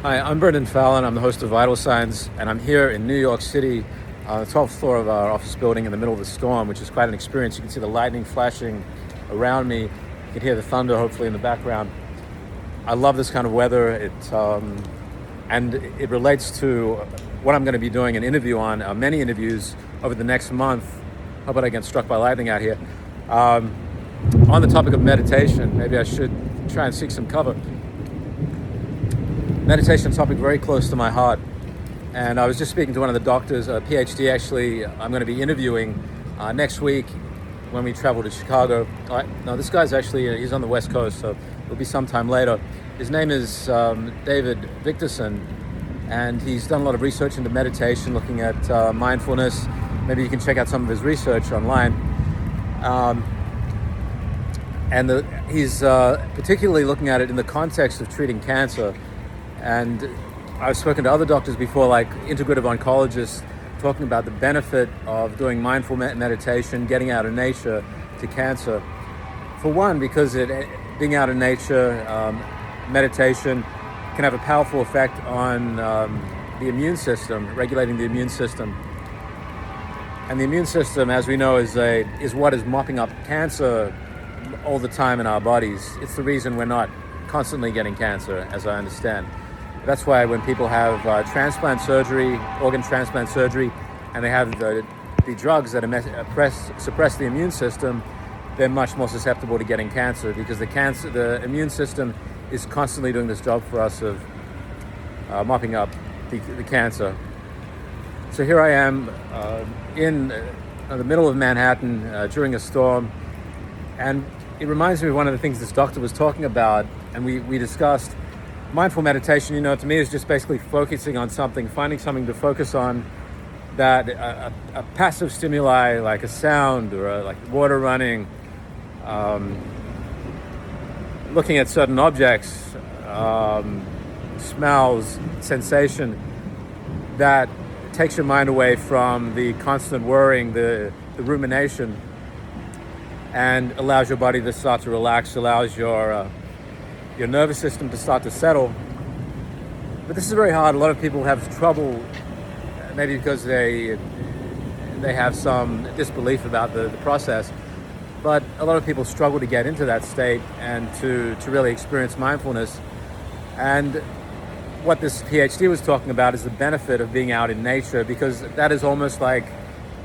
Hi, I'm Brendan Fallon. I'm the host of Vital Signs, and I'm here in New York City on the 12th floor of our office building in the middle of the storm, which is quite an experience. You can see the lightning flashing around me. You can hear the thunder, hopefully, in the background. I love this kind of weather. And it relates to what I'm going to be doing an interview on, many interviews over the next month. How about I get struck by lightning out here? On the topic of meditation, maybe I should try and seek some cover. Meditation topic very close to my heart. And I was just speaking to one of the doctors, a PhD actually, I'm going to be interviewing next week when we travel to Chicago. No, this guy's actually, he's on the West Coast, so it'll be sometime later. His name is David Victorson, and he's done a lot of research into meditation, looking at mindfulness. Maybe you can check out some of his research online. He's particularly looking at it in the context of treating cancer. And I've spoken to other doctors before, like integrative oncologists, talking about the benefit of doing mindful meditation, getting out of nature to cancer. For one, because being out in nature, meditation can have a powerful effect on the immune system, regulating the immune system. And the immune system, as we know, is what is mopping up cancer all the time in our bodies. It's the reason we're not constantly getting cancer, as I understand. That's why when people have transplant surgery, organ transplant surgery, and they have the drugs that suppress the immune system, they're much more susceptible to getting cancer, because the immune system is constantly doing this job for us of mopping up the cancer. So here I am in the middle of Manhattan during a storm, and it reminds me of one of the things this doctor was talking about, and we discussed. Mindful meditation, to me is just basically focusing on something, finding something to focus on, that a passive stimuli like a sound or like water running, looking at certain objects, smells, sensation, that takes your mind away from the constant worrying, the rumination, and allows your body to start to relax, allows your nervous system to start to settle. But this is very hard. A lot of people have trouble, maybe because they have some disbelief about the process, but a lot of people struggle to get into that state and to really experience mindfulness. And what this PhD was talking about is the benefit of being out in nature, because that is almost like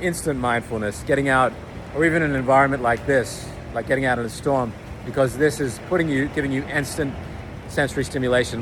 instant mindfulness, getting out, or even in an environment like this, like getting out in a storm, because this is giving you instant sensory stimulation.